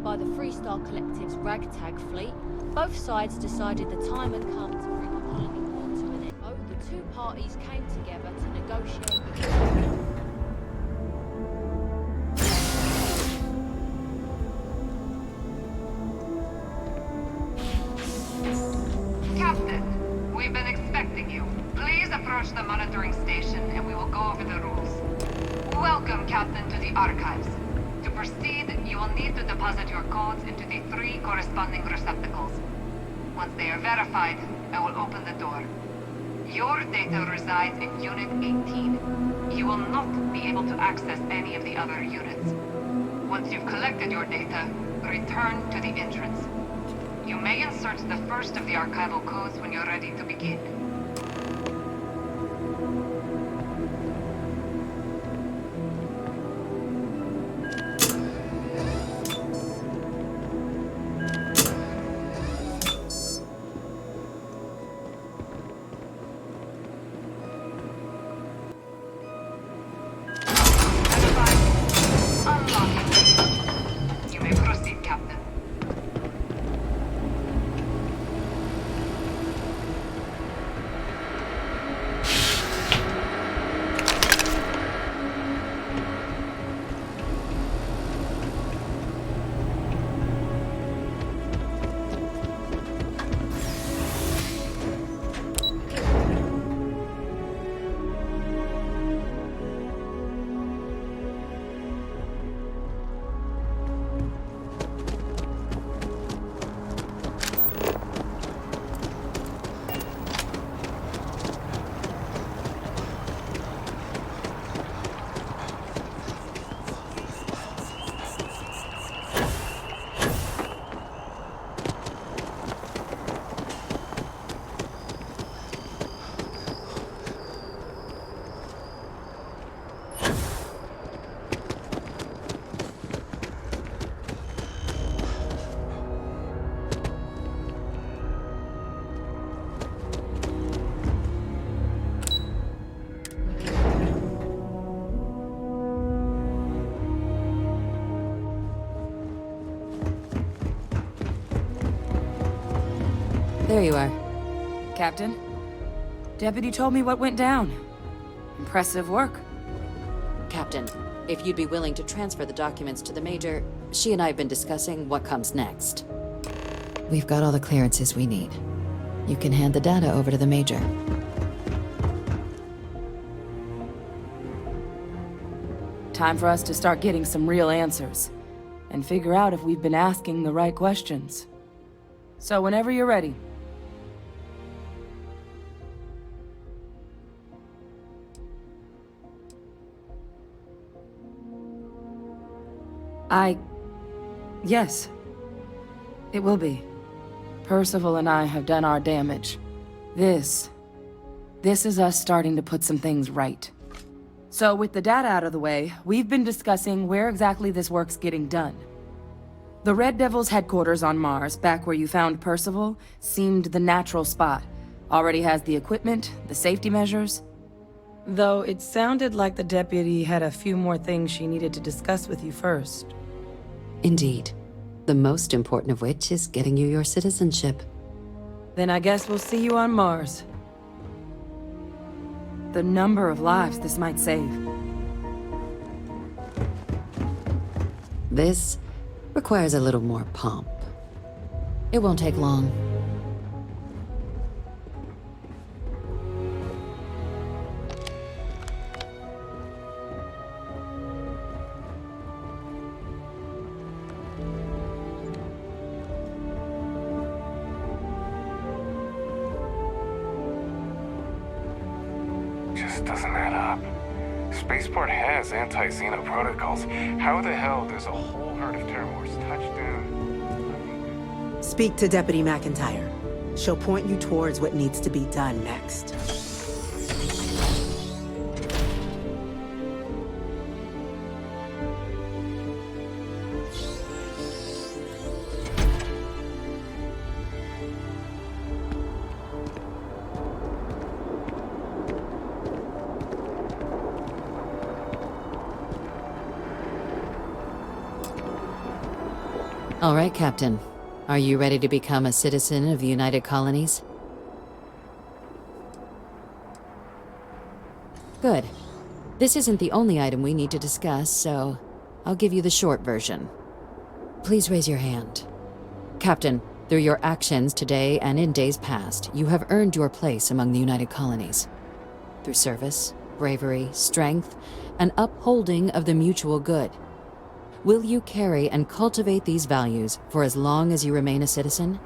by the Freestar Collective's ragtag fleet, both sides decided the time had come to bring the colony war to an end. So the two parties came together to negotiate peace. Captain, we've been expecting you. Please approach the monitoring station and we will go over the rules. Welcome, Captain, to the Archives. To proceed, you will need to deposit your codes into the 3 corresponding receptacles. Once they are verified, I will open the door. Your data resides in Unit 18. You will not be able to access any of the other units. Once you've collected your data, return to the entrance. You may insert the first of the archival codes when you're ready to begin. There you are. Captain, Deputy told me what went down. Impressive work. Captain, if you'd be willing to transfer the documents to the Major, she and I have been discussing what comes next. We've got all the clearances we need. You can hand the data over to the Major. Time for us to start getting some real answers, and figure out if we've been asking the right questions. So whenever you're ready. Yes. It will be. Percival and I have done our damage. This is us starting to put some things right. So with the data out of the way, we've been discussing where exactly this work's getting done. The Red Devil's headquarters on Mars, back where you found Percival, seemed the natural spot. Already has the equipment, the safety measures. Though it sounded like the deputy had a few more things she needed to discuss with you first. Indeed. The most important of which is getting you your citizenship. Then I guess we'll see you on Mars. The number of lives this might save. This requires a little more pomp. It won't take long. Just doesn't add up. Spaceport has anti-Xeno protocols. How the hell does a whole herd of Terramors touch down? Speak to Deputy McIntyre. She'll point you towards what needs to be done next. All right, Captain. Are you ready to become a citizen of the United Colonies? Good. This isn't the only item we need to discuss, so I'll give you the short version. Please raise your hand. Captain, through your actions today and in days past, you have earned your place among the United Colonies. Through service, bravery, strength, and upholding of the mutual good. Will you carry and cultivate these values for as long as you remain a citizen?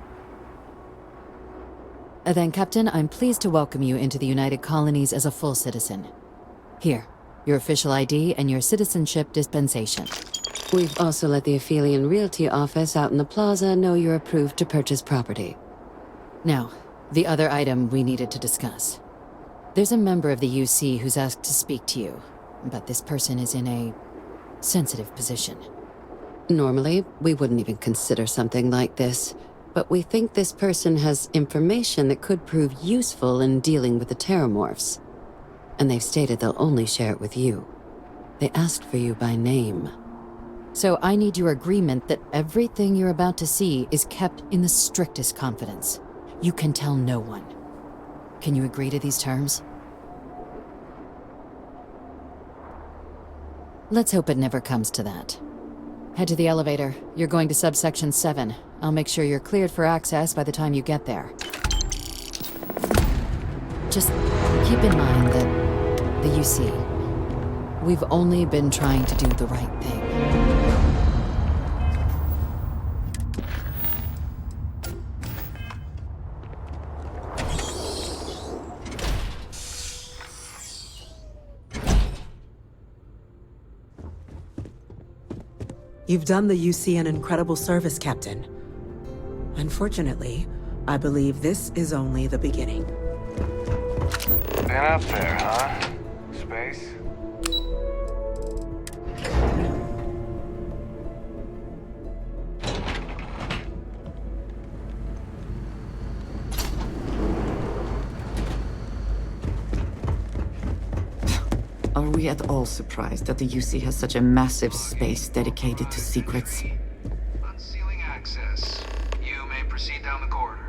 Then, Captain, I'm pleased to welcome you into the United Colonies as a full citizen. Here, your official ID and your citizenship dispensation. We've also let the Aphelion Realty office out in the plaza know you're approved to purchase property. Now, the other item we needed to discuss. There's a member of the UC who's asked to speak to you, but this person is in a sensitive position. Normally, we wouldn't even consider something like this, but we think this person has information that could prove useful in dealing with the Terramorphs. And they've stated they'll only share it with you. They asked for you by name. So I need your agreement that everything you're about to see is kept in the strictest confidence. You can tell no one. Can you agree to these terms? Let's hope it never comes to that. Head to the elevator. You're going to subsection 7. I'll make sure you're cleared for access by the time you get there. Just keep in mind that the UC, we've only been trying to do the right thing. You've done the UC an incredible service, Captain. Unfortunately, I believe this is only the beginning. Been up there, huh? Space? Are we at all surprised that the UC has such a massive space dedicated to secrets? Unsealing access. You may proceed down the corridor.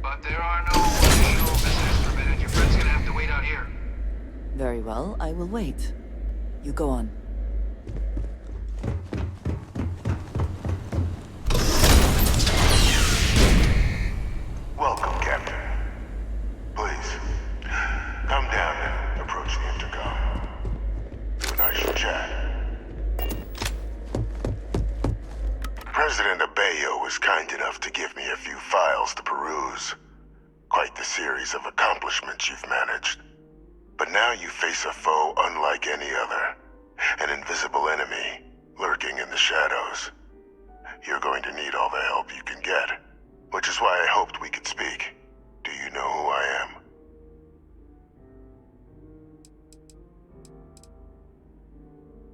But there are no additional visitors permitted. Your friend's gonna have to wait out here. Very well, I will wait. You go on. Welcome, Captain. Please, come down and approach the intercom. You and I should chat. President Abeyo was kind enough to give me a few files to peruse. Quite the series of accomplishments you've managed. But now you face a foe unlike any other. An invisible enemy, lurking in the shadows. You're going to need all the help you can get. Which is why I hoped we could speak. Do you know who I am?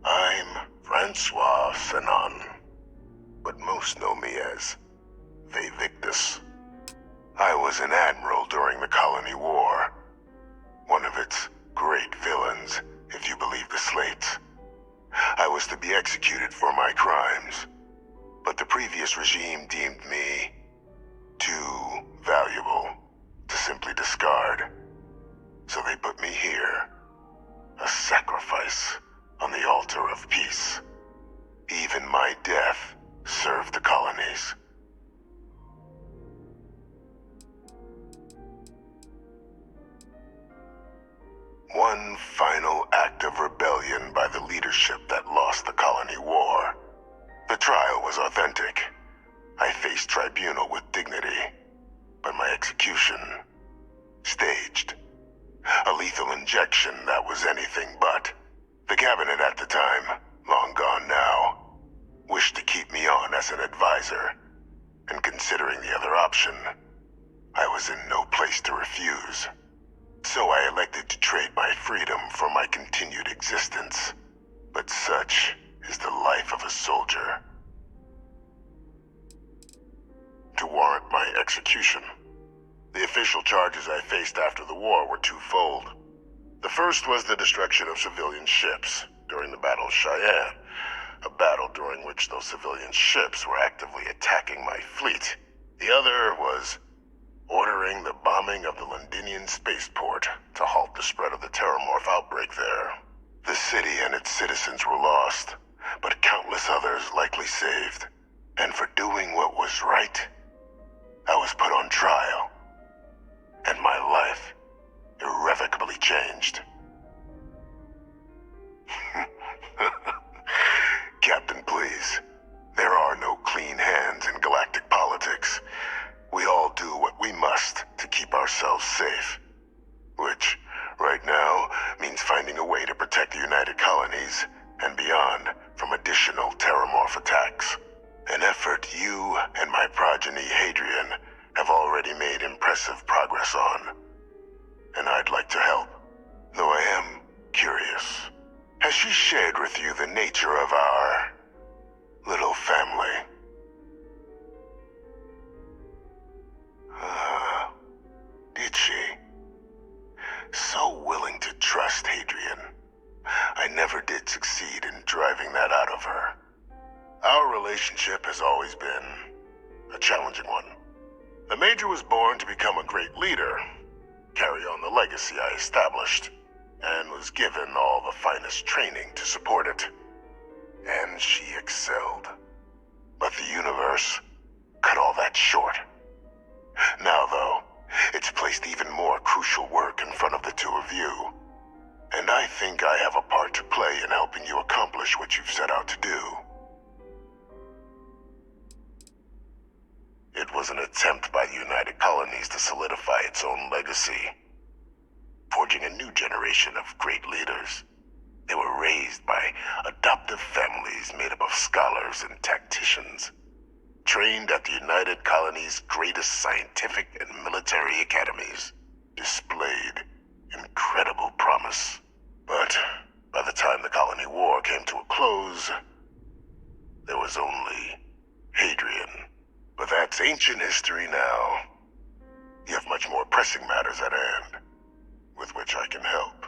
I'm Francois Fanon, but most know me as Victus. I was an admiral during the Colony War. One of its great villains, if you believe the slates. I was to be executed for my crimes, but the previous regime deemed me too valuable to simply discard. So they put me here, a sacrifice on the altar of peace. Even my death served the colonies. One final act of rebellion by the leadership that lost the Colony War. The trial was authentic. I faced tribunal with dignity, but my execution, staged. A lethal injection that was anything but. The cabinet at the time, long gone now, wished to keep me on as an advisor, and considering the other option, I was in no place to refuse. So I elected to trade my freedom for my continued existence. But such is the life of a soldier. To warrant my execution, the official charges I faced after the war were twofold. The first was the destruction of civilian ships during the Battle of Cheyenne. a battle during which those civilian ships were actively attacking my fleet. The other was ordering the bombing of the Londinian spaceport to halt the spread of the Terramorph outbreak there. The city and its citizens were lost, but countless others likely saved. And for doing what was right, I was put on trial, and my life irrevocably changed. Captain, please. There are no clean hands in galactic politics. We all do what we must to keep ourselves safe. Which, right now, means finding a way to protect the United Colonies and beyond from additional Terramorph attacks. An effort you and my progeny Hadrian have already made impressive progress on. And I'd like to help, though I am curious. Has she shared with you the nature of our little family? Did she? So willing to trust Hadrian. I never did succeed in driving that out of her. Our relationship has always been a challenging one. The Major was born to become a great leader, carry on the legacy I established, and was given all the finest training to support it. And she excelled. But the universe cut all that short. Now, though, it's placed even more crucial work in front of the two of you. And I think I have a part to play in helping you accomplish what you've set out to do. It was an attempt by the United Colonies to solidify its own legacy, forging a new generation of great leaders. They were raised by adoptive families made up of scholars and tacticians, trained at the United Colonies' greatest scientific and military academies, displayed incredible promise. But by the time the Colony War came to a close, there was only Hadrian. But that's ancient history now. You have much more pressing matters at hand, with which I can help.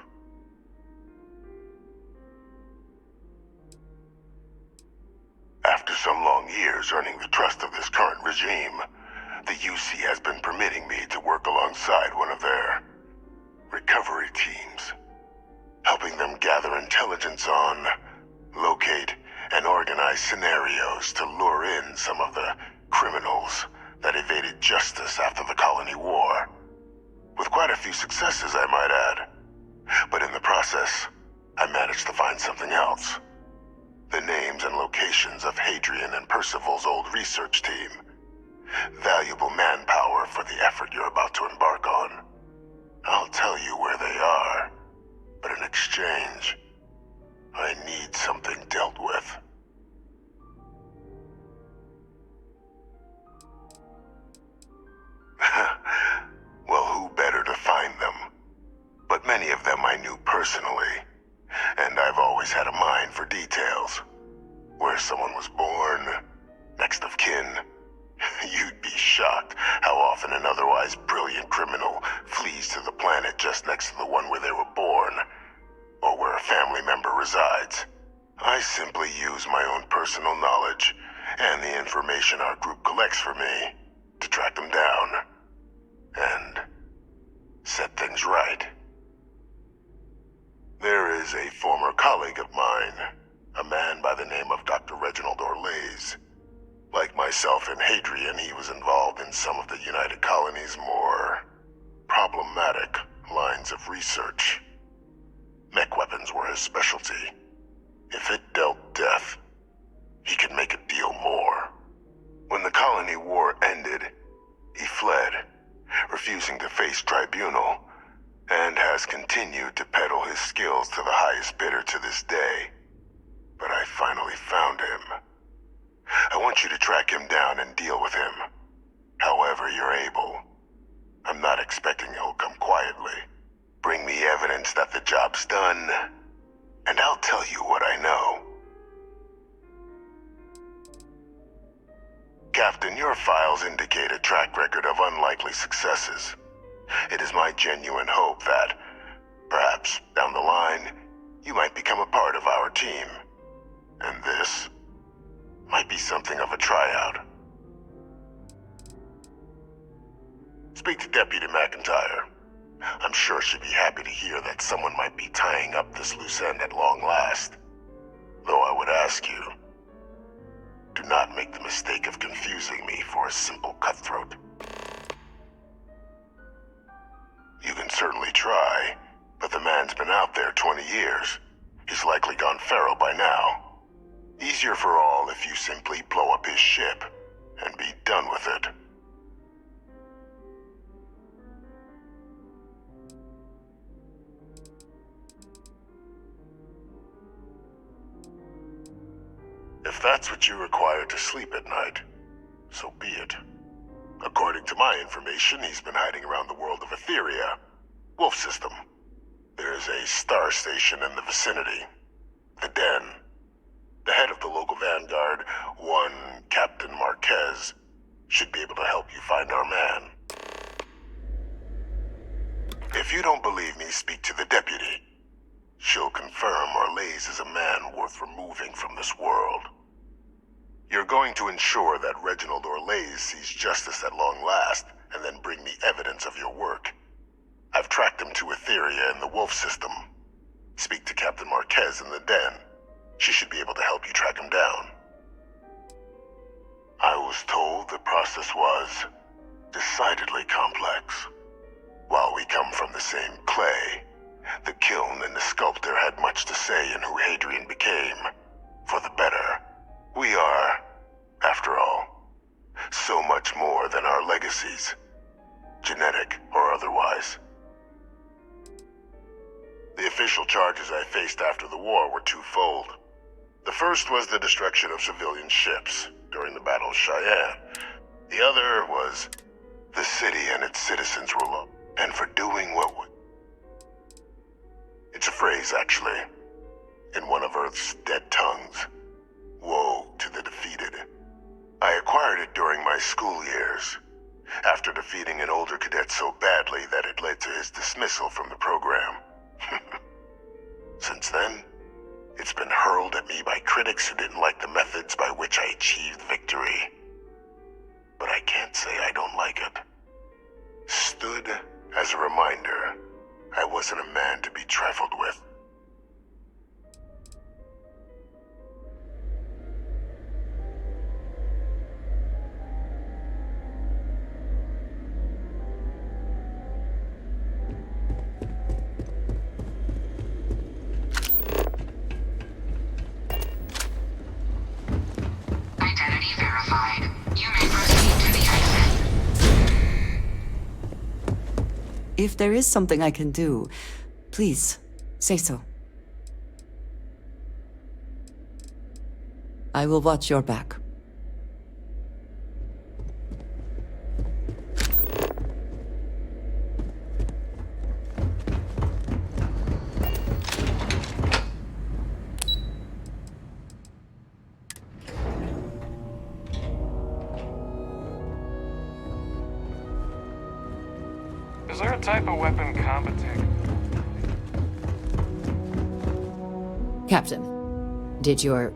After some long years earning the trust of this current regime, the UC has been permitting me to work alongside one of their recovery teams, helping them gather intelligence on, locate, and organize scenarios to lure in some of the criminals that evaded justice after the Colony War. With quite a few successes, I might add. But in the process, I managed to find something else. The names and locations of Hadrian and Percival's old research team. Valuable manpower for the effort you're about to embark on. I'll tell you where they are, but in exchange, I need something dealt with. Well, who better to find them? But many of them I knew personally, and I've always had a mind for details. Where someone was born, next of kin. You'd be shocked how often an otherwise brilliant criminal flees to the planet just next to the one where they were born, or where a family member resides. I simply use my own personal knowledge and the information our group collects for me to track them down and set things right. There is a former colleague of mine, a man by the name of Dr. Reginald Orlaise. Like myself and Hadrian, he was involved in some of the United Colonies' more problematic lines of research. Mech weapons were his specialty. If it dealt death, he could make a deal more. When the Colony War ended, he fled, refusing to face tribunal, and has continued to peddle his skills to the highest bidder to this day. But I finally found him. I want you to track him down and deal with him, however you're able. I'm not expecting he'll come quietly. Bring me evidence that the job's done, and I'll tell you what I know. Captain, your files indicate a track record of unlikely successes. It is my genuine hope that, perhaps down the line, you might become a part of our team. And this be something of a tryout. Speak to Deputy McIntyre. I'm sure she'd be happy to hear that someone might be tying up this loose end at long last. Though I would ask you, do not make the mistake of confusing me for a simple cutthroat. You can certainly try, but the man's been out there 20 years. He's likely gone feral by now. Easier for all if you simply blow up his ship and be done with it. If that's what you require to sleep at night, so be it. According to my information, he's been hiding around the world of Etheria, Wolf System. There's a star station in the vicinity, the Den. The head of the local Vanguard, one Captain Marquez, should be able to help you find our man. If you don't believe me, speak to the deputy. She'll confirm Orlaise is a man worth removing from this world. You're going to ensure that Reginald Orlaise sees justice at long last, and then bring me evidence of your work. I've tracked him to Etheria in the Wolf System. Speak to Captain Marquez in the Den. She should be able to help you track him down. I was told the process was decidedly complex. While we come from the same clay, the kiln and the sculptor had much to say in who Hadrian became. For the better. We are, after all, so much more than our legacies, genetic or otherwise. The official charges I faced after the war were twofold. The first was the destruction of civilian ships during the Battle of Cheyenne. The other was the city and its citizens were lost, and for doing what would... It's a phrase, actually, in one of Earth's dead tongues. Woe to the defeated. I acquired it during my school years, after defeating an older cadet so badly that it led to his dismissal from the program. Since then, it's been hurled at me by critics who didn't like the methods by which I achieved victory. But I can't say I don't like it. Stood as a reminder, I wasn't a man to be trifled with. Identity verified. You may proceed to the exit. If there is something I can do, please, say so. I will watch your back. Is there a type of weapon combatant? Captain, did your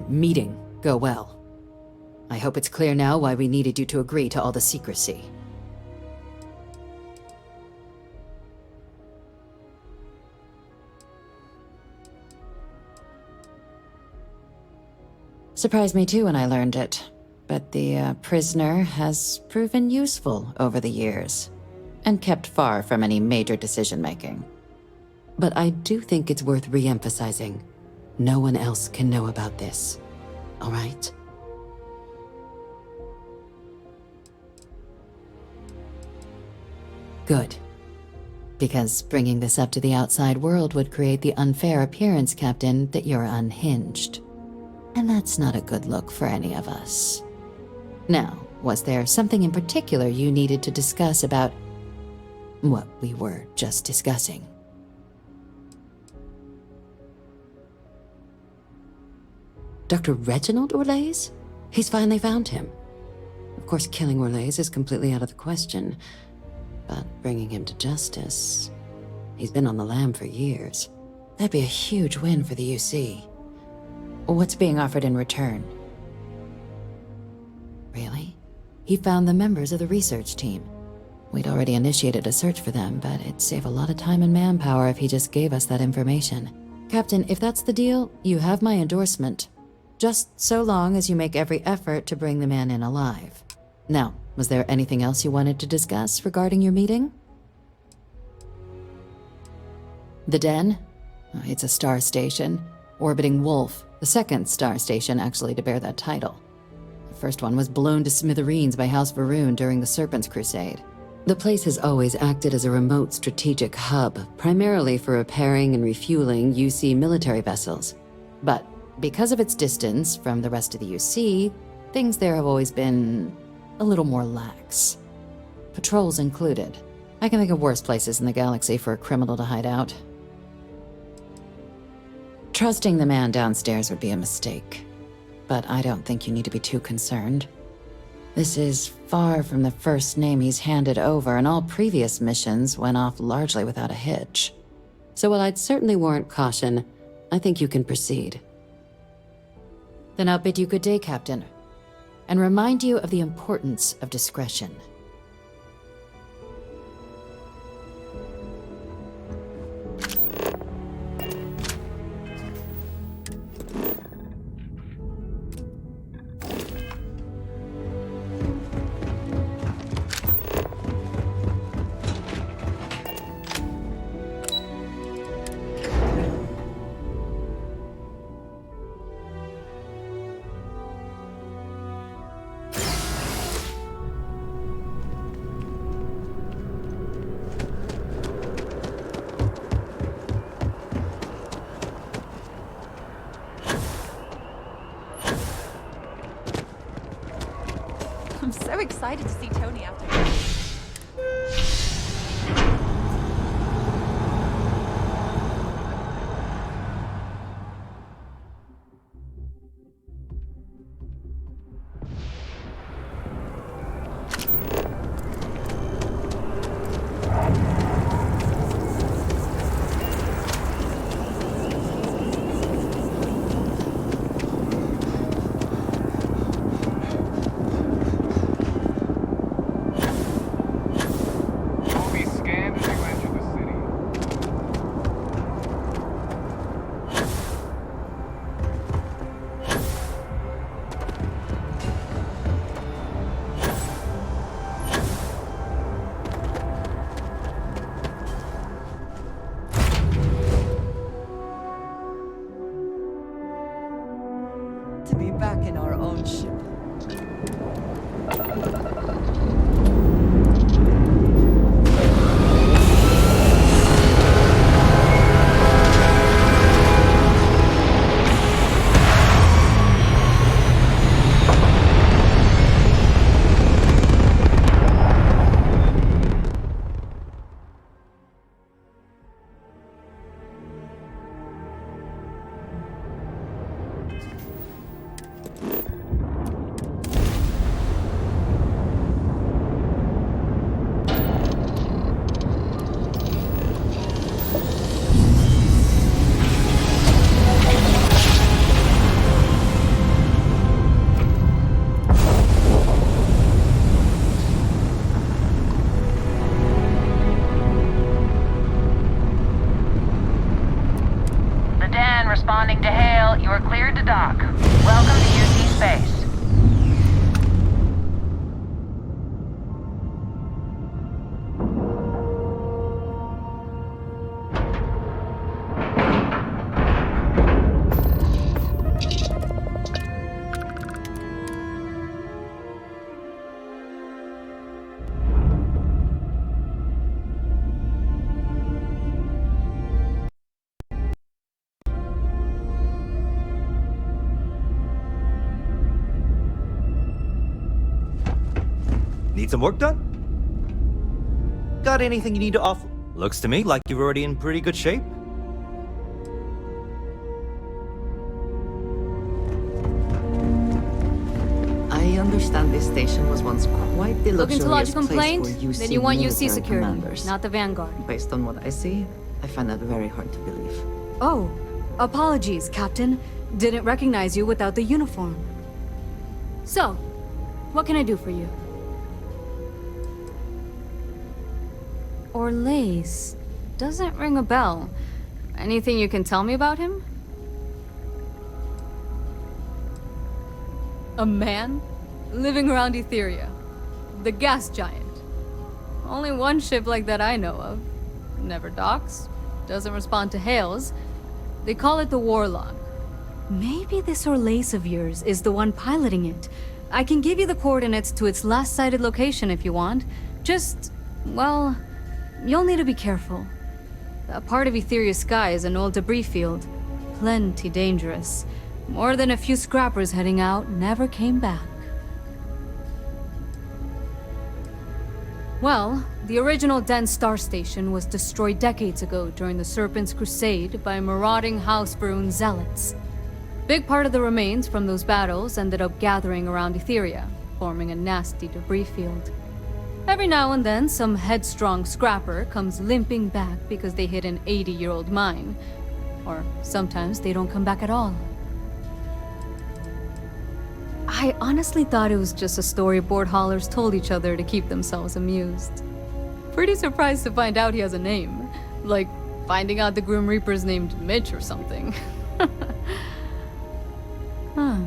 meeting go well? I hope it's clear now why we needed you to agree to all the secrecy. Surprised me too when I learned it, but the prisoner has proven useful over the years, and kept far from any major decision-making. But I do think it's worth re-emphasizing. No one else can know about this, all right? Good. Because bringing this up to the outside world would create the unfair appearance, Captain, that you're unhinged. And that's not a good look for any of us. Now, was there something in particular you needed to discuss about what we were just discussing? Dr. Reginald Orlaise? He's finally found him. Of course, killing Orlaise is completely out of the question, but bringing him to justice... He's been on the lam for years. That'd be a huge win for the UC. What's being offered in return? He found the members of the research team. We'd already initiated a search for them, but it'd save a lot of time and manpower if he just gave us that information. Captain, if that's the deal, you have my endorsement. Just so long as you make every effort to bring the man in alive. Now, was there anything else you wanted to discuss regarding your meeting? The Den? It's a star station. Orbiting Wolf, the second star station actually to bear that title. The first one was blown to smithereens by House Varun during the Serpent's Crusade. The place has always acted as a remote strategic hub, primarily for repairing and refueling UC military vessels. But because of its distance from the rest of the UC, things there have always been a little more lax. Patrols included. I can think of worse places in the galaxy for a criminal to hide out. Trusting the man downstairs would be a mistake, but I don't think you need to be too concerned. This is far from the first name he's handed over, and all previous missions went off largely without a hitch. So while I'd certainly warrant caution, I think you can proceed. Then I'll bid you good day, Captain, and remind you of the importance of discretion. I'm so excited to see Tony after. To be back in our own ship. Responding to hail, you are cleared to dock. Welcome to UC Space. Need some work done? Got anything you need to offer? Looks to me like you're already in pretty good shape. I understand this station was once quite the Looking to lodge luxurious a place complaint? for UC Then you want UC military security, commanders. not the Vanguard. Based on what I see, I find that very hard to believe. Oh, apologies, Captain. Didn't recognize you without the uniform. So, what can I do for you? Orlace. Doesn't ring a bell. Anything you can tell me about him? A man living around Etheria. The gas giant. Only one ship like that I know of. Never docks. Doesn't respond to hails. They call it the Warlock. Maybe this Orlace of yours is the one piloting it. I can give you the coordinates to its last sighted location if you want. Just, well, you'll need to be careful. That part of Etheria's sky is an old debris field. Plenty dangerous. More than a few scrappers heading out never came back. Well, the original Den Star Station was destroyed decades ago during the Serpent's Crusade by marauding House Varun zealots. Big part of the remains from those battles ended up gathering around Etheria, forming a nasty debris field. Every now and then, some headstrong scrapper comes limping back because they hit an 80-year-old mine. Or sometimes they don't come back at all. I honestly thought it was just a story board haulers told each other to keep themselves amused. Pretty surprised to find out he has a name. Like, finding out the Grim Reaper's named Mitch or something. Huh.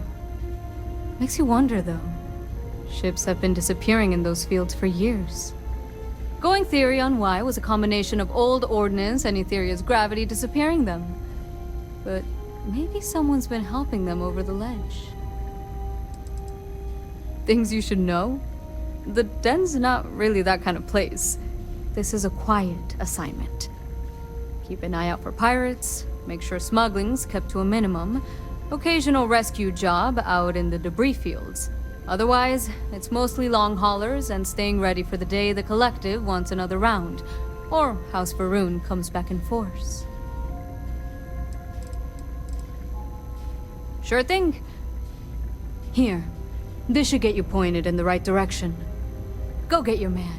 Makes you wonder, though. Ships have been disappearing in those fields for years. Going theory on why was a combination of old ordnance and Etheria's gravity disappearing them. But maybe someone's been helping them over the ledge. Things you should know? The den's not really that kind of place. This is a quiet assignment. Keep an eye out for pirates, make sure smuggling's kept to a minimum, occasional rescue job out in the debris fields. Otherwise, it's mostly long haulers and staying ready for the day the Collective wants another round, or House Varun comes back in force. Sure thing. Here, this should get you pointed in the right direction. Go get your man.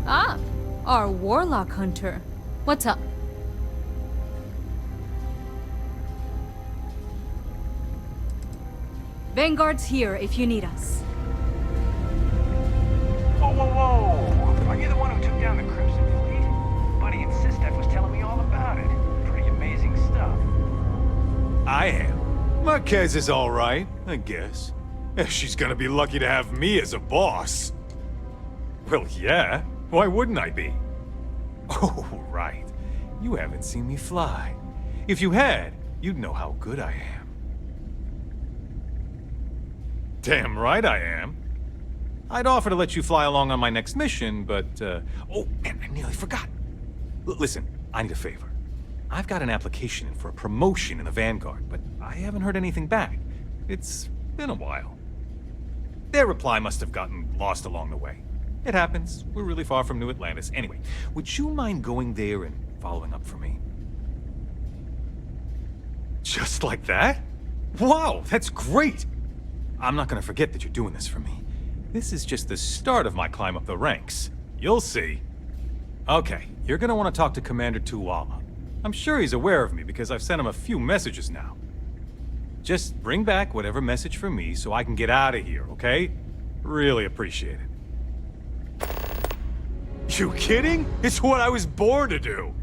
Ah, our Warlock Hunter. What's up? Vanguard's here if you need us. Whoa, whoa, whoa! Are you the one who took down the Crimson Fleet? Buddy and Sistef was telling me all about it. Pretty amazing stuff. I am. Marquez is all right, I guess. She's gonna be lucky to have me as a boss. Well, yeah. Why wouldn't I be? Oh, right. You haven't seen me fly. If you had, you'd know how good I am. Damn right I am. I'd offer to let you fly along on my next mission, but, oh, man, I nearly forgot. Listen, I need a favor. I've got an application in for a promotion in the Vanguard, but I haven't heard anything back. It's been a while. Their reply must have gotten lost along the way. It happens. We're really far from New Atlantis. Anyway, would you mind going there and following up for me? Just like that? Wow, that's great! I'm not gonna forget that you're doing this for me. This is just the start of my climb up the ranks. You'll see. Okay, you're gonna want to talk to Commander Tuwala. I'm sure he's aware of me because I've sent him a few messages now. Just bring back whatever message for me so I can get out of here, okay? Really appreciate it. You kidding? It's what I was born to do.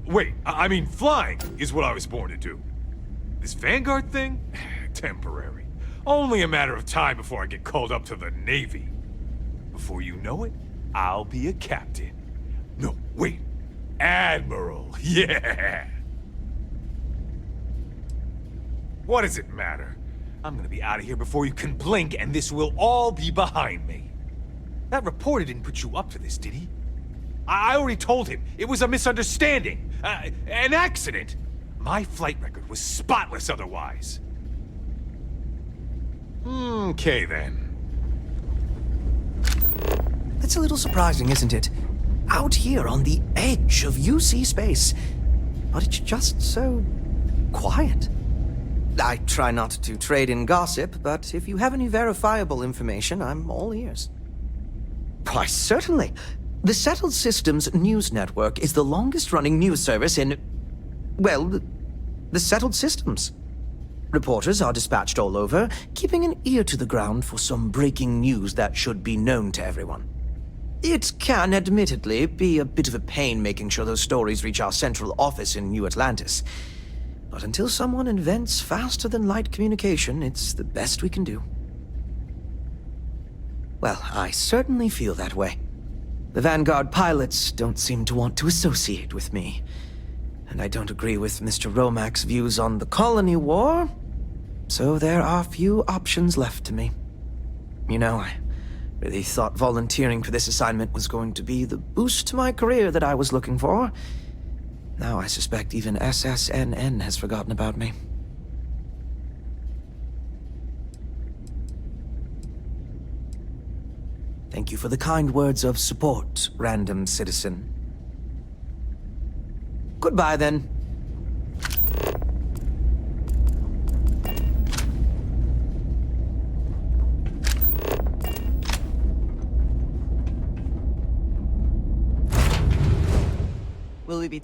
Wait, I mean flying is what I was born to do. This Vanguard thing? Temporary. Only a matter of time before I get called up to the Navy. Before you know it, I'll be a captain. No, wait. Admiral. Yeah. What does it matter? I'm gonna be out of here before you can blink, and this will all be behind me. That reporter didn't put you up to this, did he? I already told him. It was a misunderstanding. An accident. My flight record was spotless otherwise. Okay, then. That's a little surprising, isn't it? Out here on the edge of UC space. But it's just so quiet. I try not to trade in gossip, but if you have any verifiable information, I'm all ears. Why, certainly. The Settled Systems News Network is the longest-running news service in... well, the Settled Systems. Reporters are dispatched all over, keeping an ear to the ground for some breaking news that should be known to everyone. It can admittedly be a bit of a pain making sure those stories reach our central office in New Atlantis. But until someone invents faster-than-light communication, it's the best we can do. Well, I certainly feel that way. The Vanguard pilots don't seem to want to associate with me. And I don't agree with Mr. Romack's views on the colony war, so there are few options left to me. You know, I really thought volunteering for this assignment was going to be the boost to my career that I was looking for. Now I suspect even SSNN has forgotten about me. Thank you for the kind words of support, random citizen. Goodbye, then. Will we be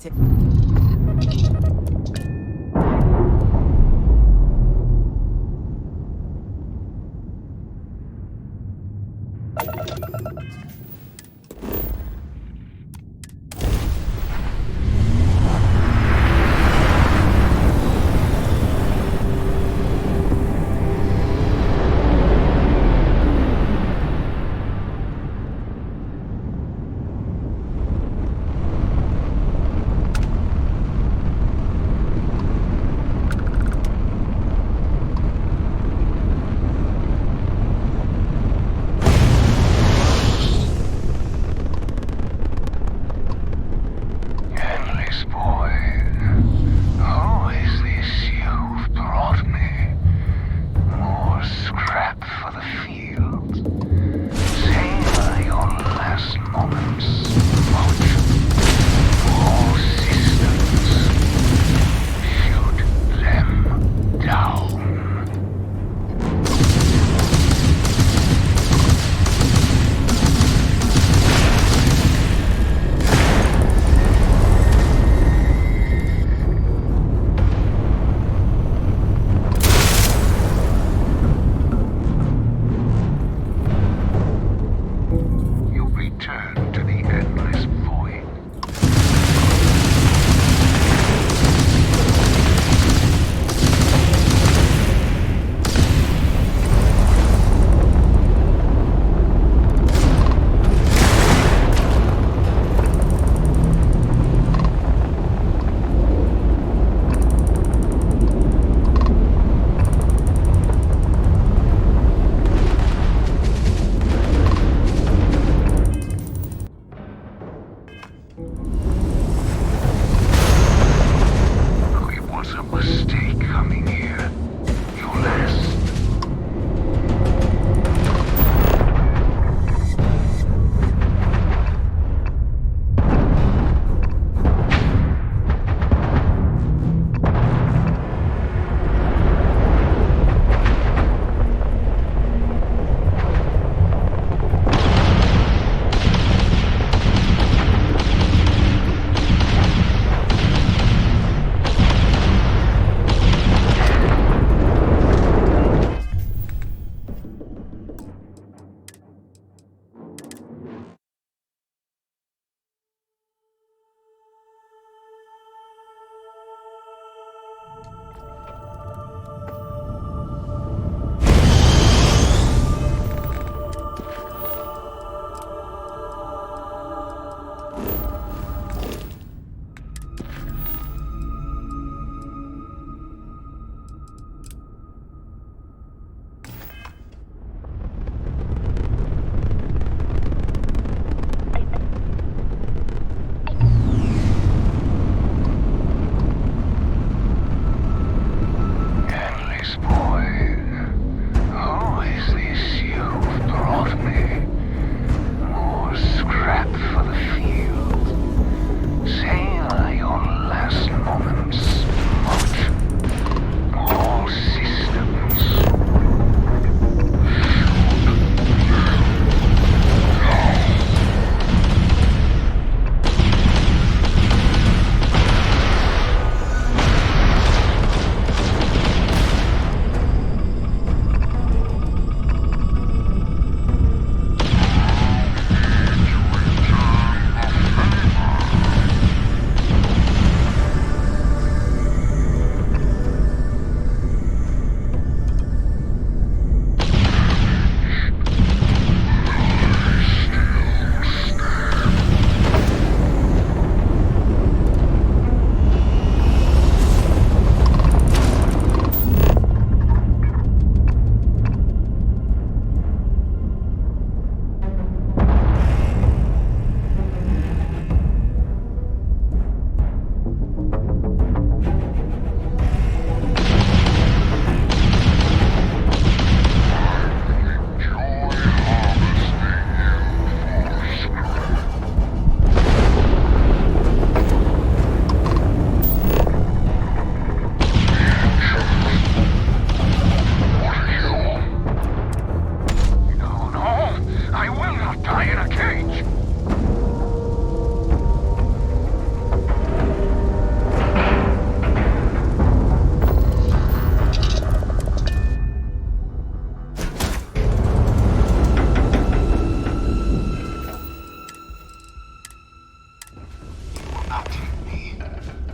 not take me.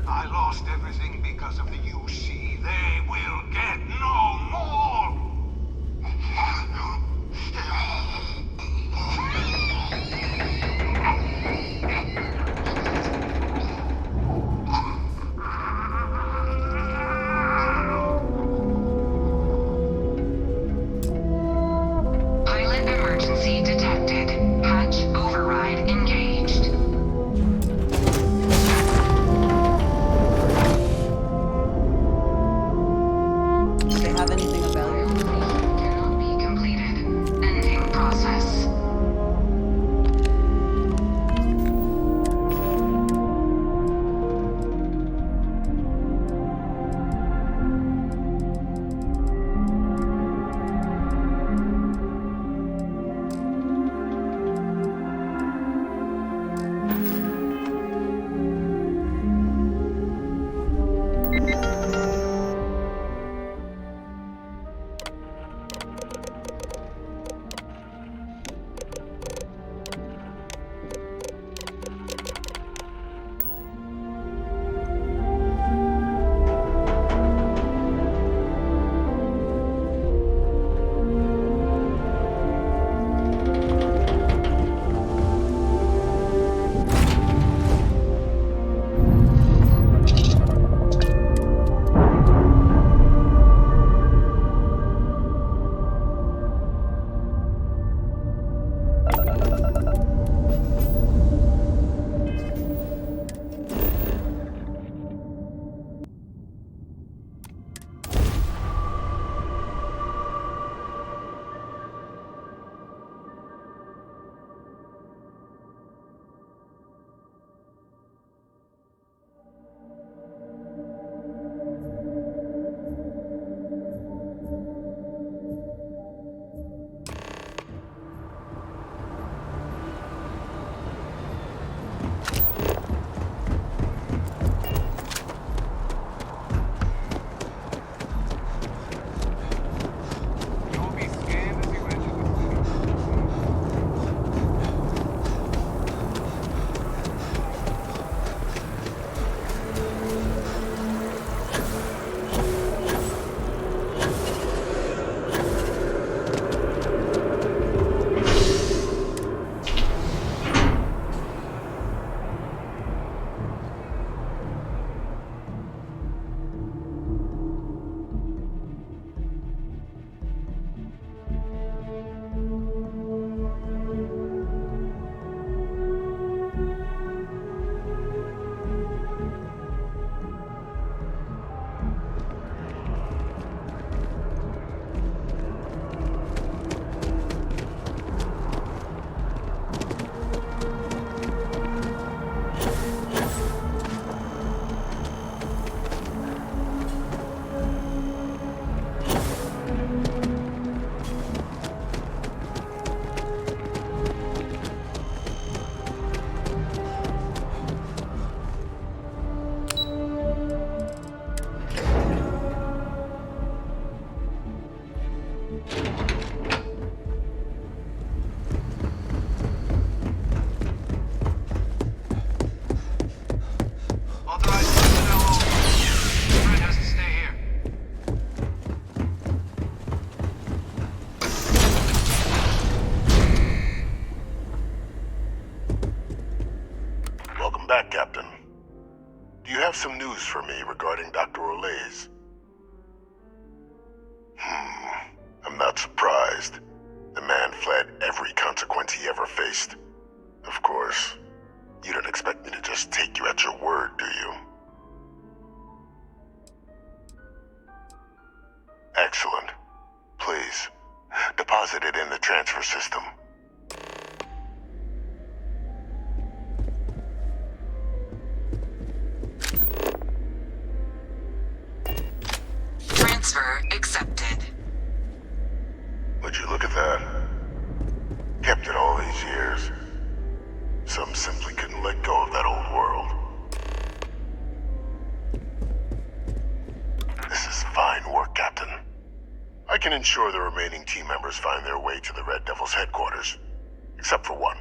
I lost everything because of the UC. They will get no more! Pilot emergency detected. Hatch override engaged. Do they have anything of value? Cannot be completed. Ending process. back, Captain. Do you have some news for me regarding Dr. Olays? I'm not surprised. The man fled every consequence he ever faced. Of course, you don't expect me to just take you at your word, do you? Excellent. Please, deposit it in the transfer system. Transfer accepted. Would you look at that? Kept it all these years. Some simply couldn't let go of that old world. This is fine work, Captain. I can ensure the remaining team members find their way to the Red Devil's headquarters. Except for one.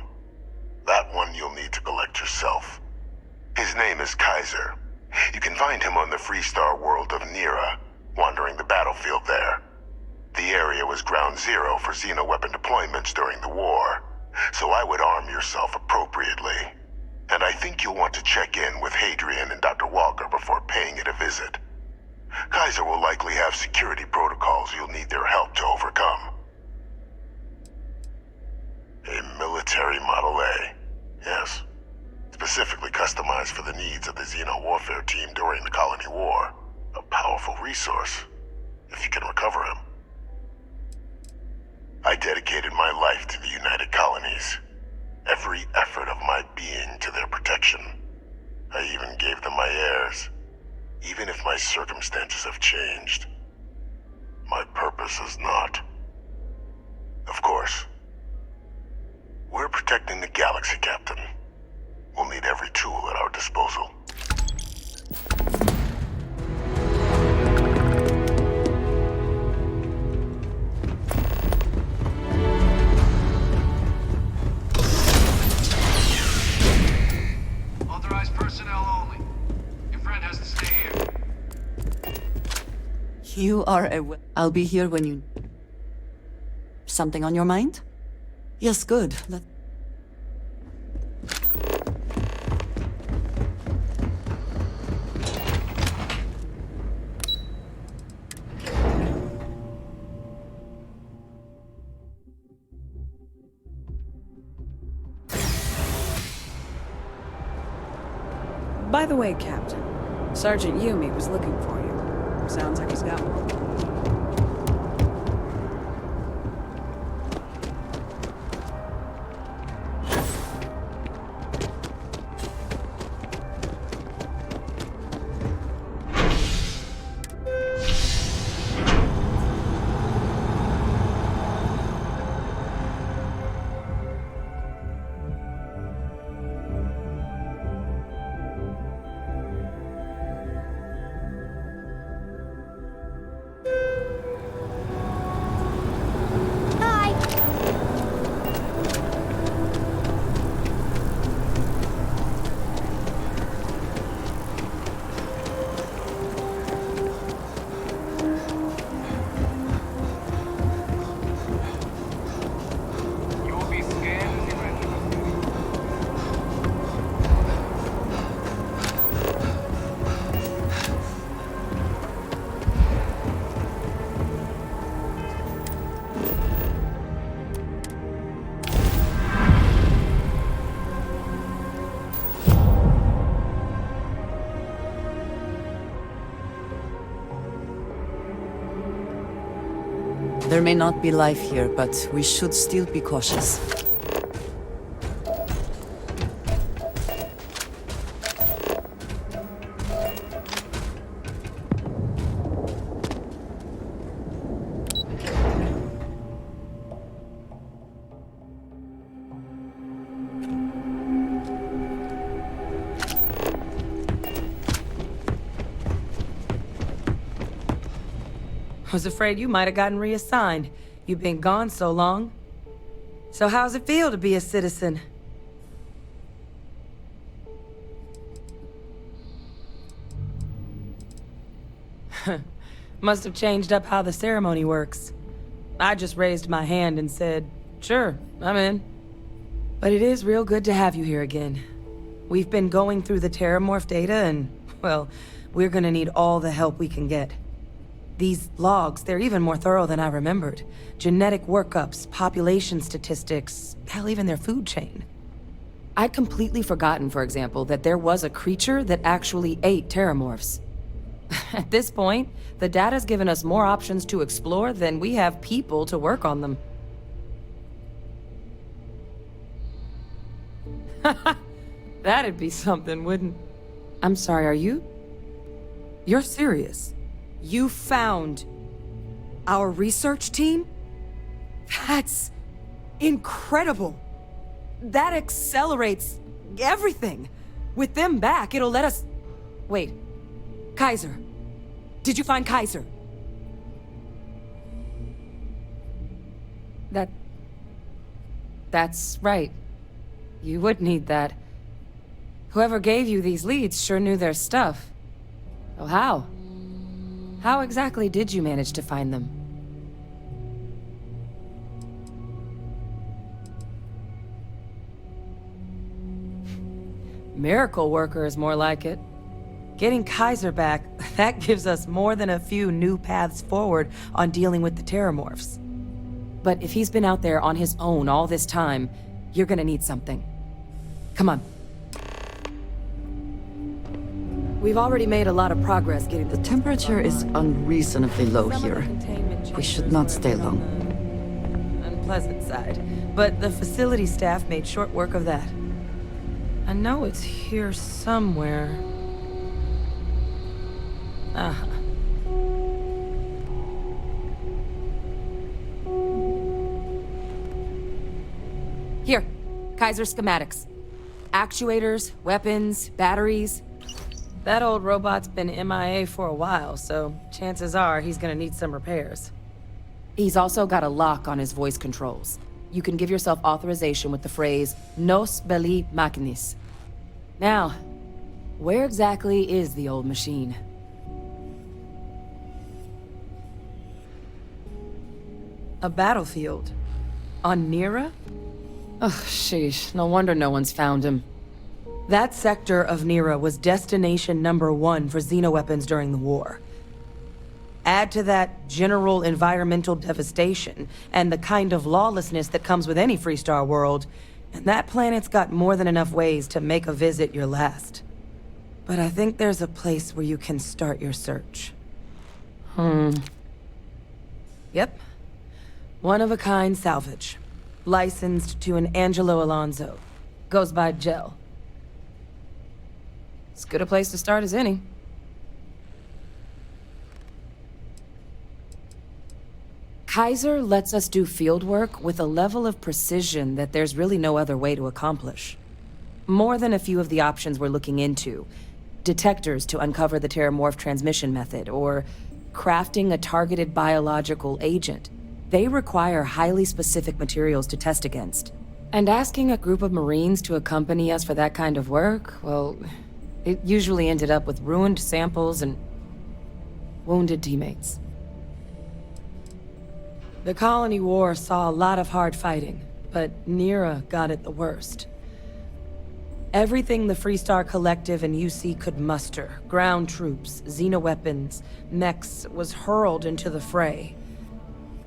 That one you'll need to collect yourself. His name is Kaiser. You can find him on the Freestar world of Nira, wandering the battlefield there. The area was ground zero for xeno-weapon deployments during the war, so I would arm yourself appropriately. And I think you'll want to check in with Hadrian and Dr. Walker before paying it a visit. Kaiser will likely have security protocols you'll need their help to overcome. A military Model A, yes. Specifically customized for the needs of the Xeno warfare team during the Colony War. A powerful resource, if you can recover him. I dedicated my life to the United Colonies. Every effort of my being to their protection. I even gave them my heirs. Even if my circumstances have changed, my purpose has not. Of course, we're protecting the galaxy, Captain. We'll need every tool at our disposal. Authorized personnel only. Your friend has to stay here. You are I'll be here when you... Something on your mind? Yes, good. By the way, Captain, Sergeant Yumi was looking for you. Sounds like he's got one. There may not be life here, but we should still be cautious. I was afraid you might have gotten reassigned. You've been gone so long. So how's it feel to be a citizen? Must have changed up how the ceremony works. I just raised my hand and said, sure, I'm in. But it is real good to have you here again. We've been going through the Terramorph data and, well, we're gonna need all the help we can get. These logs, they're even more thorough than I remembered. Genetic workups, population statistics, hell, even their food chain. I'd completely forgotten, for example, that there was a creature that actually ate Terramorphs. At this point, the data's given us more options to explore than we have people to work on them. That'd be something, wouldn't... I'm sorry, are you... You're serious? You found our research team? That's incredible. That accelerates everything. With them back, it'll let us... Wait. Kaiser. Did you find Kaiser? That's right. You would need that. Whoever gave you these leads sure knew their stuff. Oh, how? How exactly did you manage to find them? Miracle worker is more like it. Getting Kaiser back, that gives us more than a few new paths forward on dealing with the Terramorphs. But if he's been out there on his own all this time, you're gonna need something. Come on. We've already made a lot of progress getting The temperature is unreasonably low here. We should not stay long. Unpleasant side, but the facility staff made short work of that. I know it's here somewhere. Uh-huh. Here, Kaiser schematics. Actuators, weapons, batteries. That old robot's been MIA for a while, so chances are he's gonna need some repairs. He's also got a lock on his voice controls. You can give yourself authorization with the phrase, Nos belli machinis. Now, where exactly is the old machine? A battlefield? On Nira? Ugh, sheesh. No wonder no one's found him. That sector of Nira was destination #1 for xenoweapons during the war. Add to that general environmental devastation and the kind of lawlessness that comes with any Freestar world, and that planet's got more than enough ways to make a visit your last. But I think there's a place where you can start your search. Yep. One-of-a-kind salvage. Licensed to an Angelo Alonso. Goes by Gel. As good a place to start as any. Kaiser lets us do field work with a level of precision that there's really no other way to accomplish. More than a few of the options we're looking into. Detectors to uncover the Terramorph transmission method, or crafting a targeted biological agent. They require highly specific materials to test against. And asking a group of Marines to accompany us for that kind of work, well, it usually ended up with ruined samples and wounded teammates. The Colony War saw a lot of hard fighting, but Nira got it the worst. Everything the Freestar Collective and UC could muster, ground troops, xenoweapons, mechs, was hurled into the fray.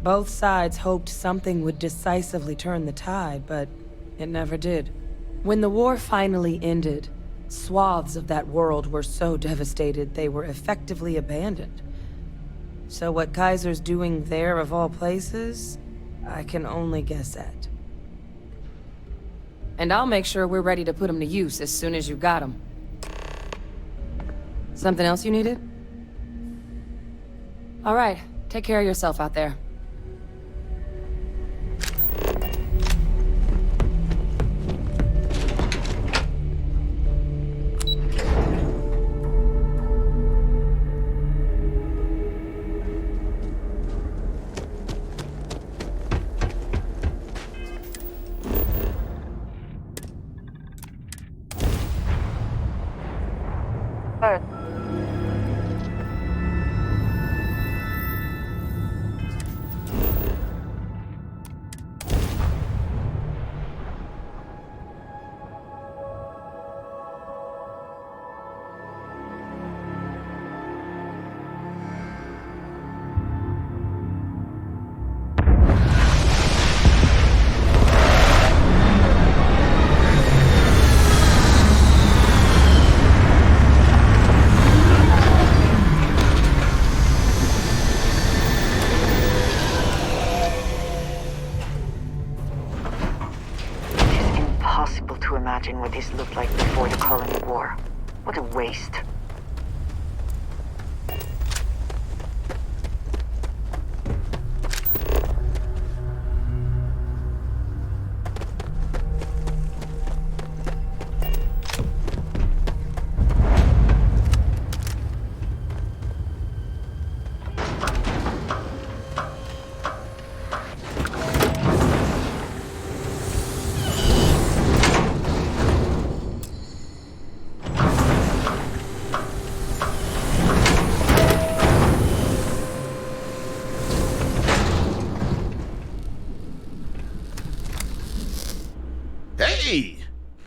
Both sides hoped something would decisively turn the tide, but it never did. When the war finally ended, swaths of that world were so devastated they were effectively abandoned. So what Kaiser's doing there of all places, I can only guess at. And I'll make sure we're ready to put him to use as soon as you got him. Something else you needed? All right, take care of yourself out there.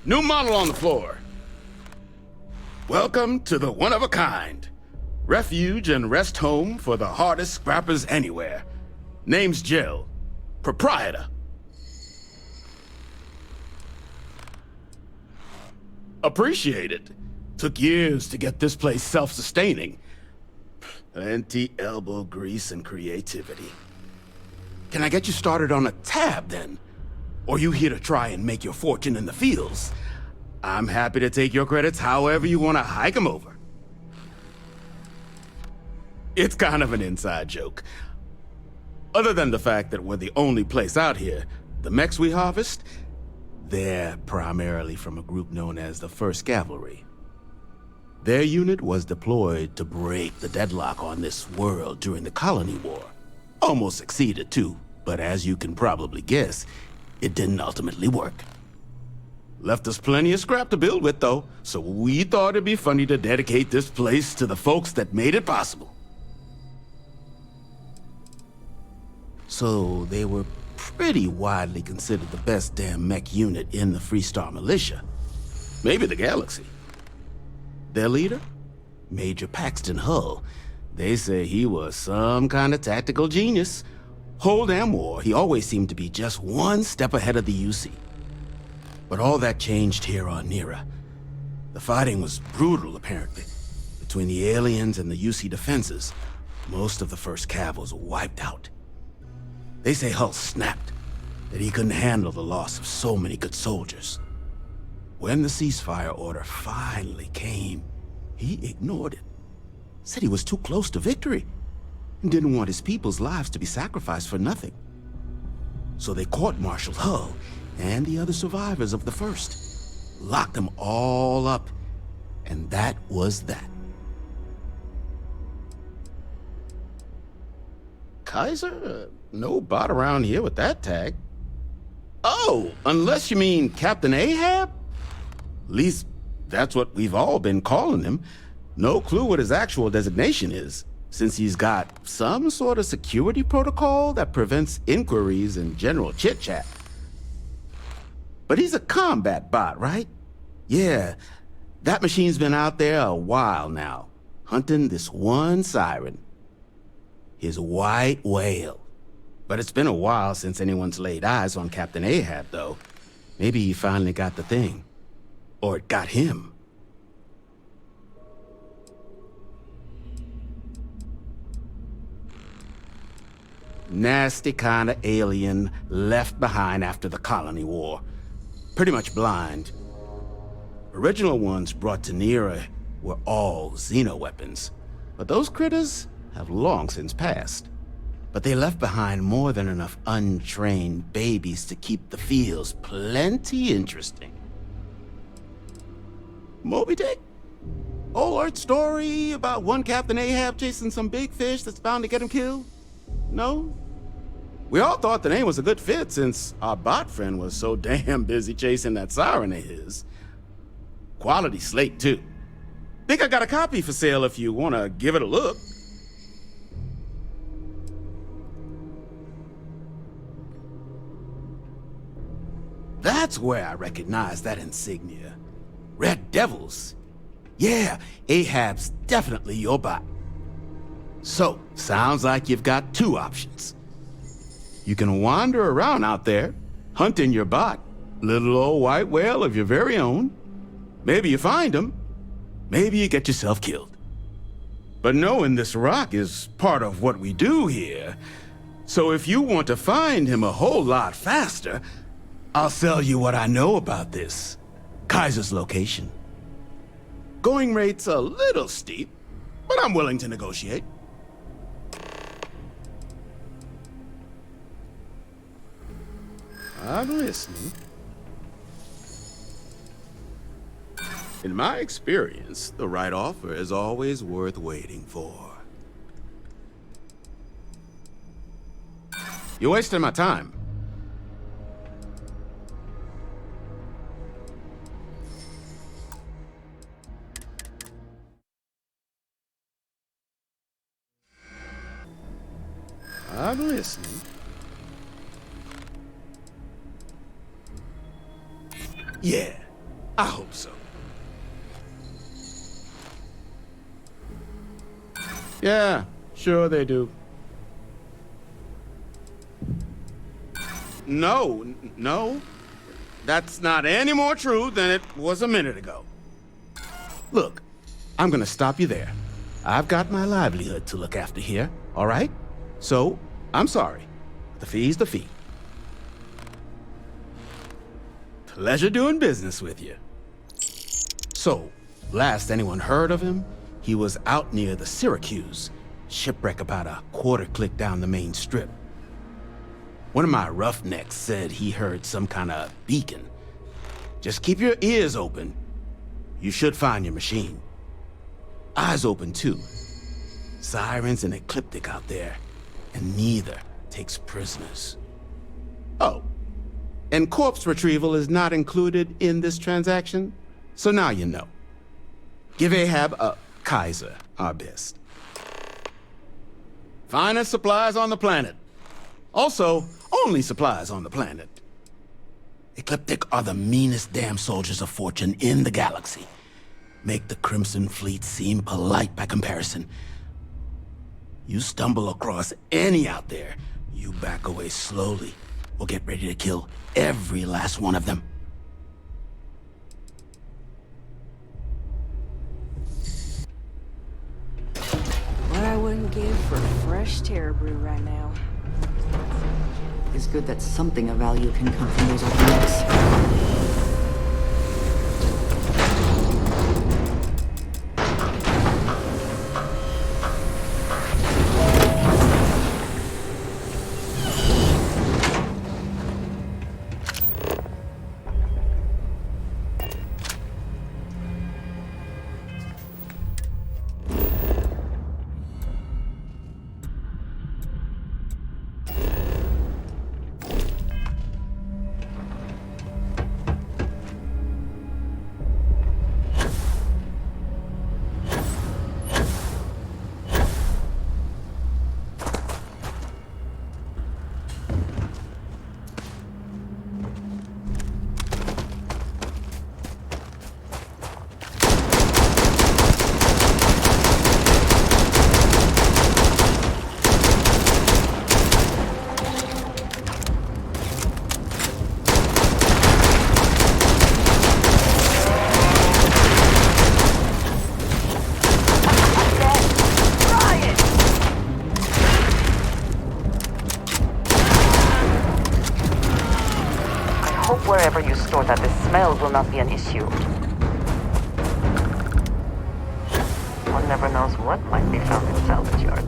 New model on the floor. Welcome to the one-of-a-kind. Refuge and rest home for the hardest scrappers anywhere. Name's Jill. Proprietor. Appreciate it. Took years to get this place self-sustaining. Plenty elbow grease and creativity. Can I get you started on a tab, then? Or you here to try and make your fortune in the fields? I'm happy to take your credits however you want to hike them over. It's kind of an inside joke. Other than the fact that we're the only place out here, the mechs we harvest, they're primarily from a group known as the 1st Cavalry. Their unit was deployed to break the deadlock on this world during the Colony War. Almost succeeded too, but as you can probably guess, it didn't ultimately work. Left us plenty of scrap to build with though, so we thought it'd be funny to dedicate this place to the folks that made it possible. So they were pretty widely considered the best damn mech unit in the Freestar Militia. Maybe the galaxy. Their leader? Major Paxton Hull. They say he was some kind of tactical genius. Whole damn war, he always seemed to be just one step ahead of the UC. But all that changed here on Nira. The fighting was brutal, apparently. Between the aliens and the UC defenses, most of the 1st Cav was wiped out. They say Hull snapped, that he couldn't handle the loss of so many good soldiers. When the ceasefire order finally came, he ignored it. Said he was too close to victory, and didn't want his people's lives to be sacrificed for nothing. So they court-martialed Hull and the other survivors of the 1st, locked them all up, and that was that. Kaiser? No bot around here with that tag. Oh, unless you mean Captain Ahab? At least, that's what we've all been calling him. No clue what his actual designation is, since he's got some sort of security protocol that prevents inquiries and general chit-chat. But he's a combat bot, right? Yeah, that machine's been out there a while now, hunting this one siren. His white whale. But it's been a while since anyone's laid eyes on Captain Ahab, though. Maybe he finally got the thing. Or it got him. Nasty kind of alien left behind after the Colony War. Pretty much blind. Original ones brought to Nira were all xeno-weapons. But those critters have long since passed. But they left behind more than enough untrained babies to keep the fields plenty interesting. Moby Dick? Old story about one Captain Ahab chasing some big fish that's bound to get him killed? No? We all thought the name was a good fit since our bot friend was so damn busy chasing that siren of his. Quality slate, too. Think I got a copy for sale if you want to give it a look. That's where I recognize that insignia. Red Devils. Yeah, Ahab's definitely your bot. So, sounds like you've got two options. You can wander around out there, hunting your bot, little old white whale of your very own. Maybe you find him, maybe you get yourself killed. But knowing this rock is part of what we do here, so if you want to find him a whole lot faster, I'll sell you what I know about this. Kaiser's location. Going rate's a little steep, but I'm willing to negotiate. I'm listening. In my experience, the right offer is always worth waiting for. You're wasting my time. I'm listening. Yeah, I hope so. Yeah, sure they do. No. That's not any more true than it was a minute ago. Look, I'm gonna stop you there. I've got my livelihood to look after here, all right? So, I'm sorry. The fee's the fee. Pleasure doing business with you. So, last anyone heard of him, he was out near the Syracuse, shipwreck about a quarter-click down the main strip. One of my roughnecks said he heard some kind of beacon. Just keep your ears open. You should find your machine. Eyes open, too. Sirens and Ecliptic out there, and neither takes prisoners. Oh, and corpse retrieval is not included in this transaction, so now you know. Give Ahab, Kaiser, our best. Finest supplies on the planet. Also, only supplies on the planet. Ecliptic are the meanest damn soldiers of fortune in the galaxy. Make the Crimson Fleet seem polite by comparison. You stumble across any out there, you back away slowly, or get ready to kill every last one of them. What I wouldn't give for fresh Terror Brew right now. It's good that something of value can come from those openings. Wherever you store that, the smell will not be an issue. One never knows what might be found in salvage yards.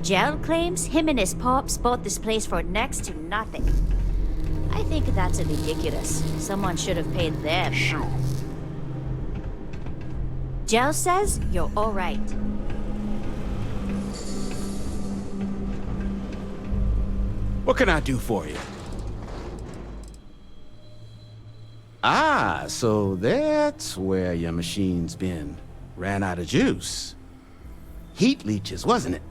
Gel claims him and his pops bought this place for next to nothing. I think that's ridiculous. Someone should have paid them. Shoo. Gel says you're all right. What can I do for you? Ah, so that's where your machine's been. Ran out of juice. Heat leeches, wasn't it?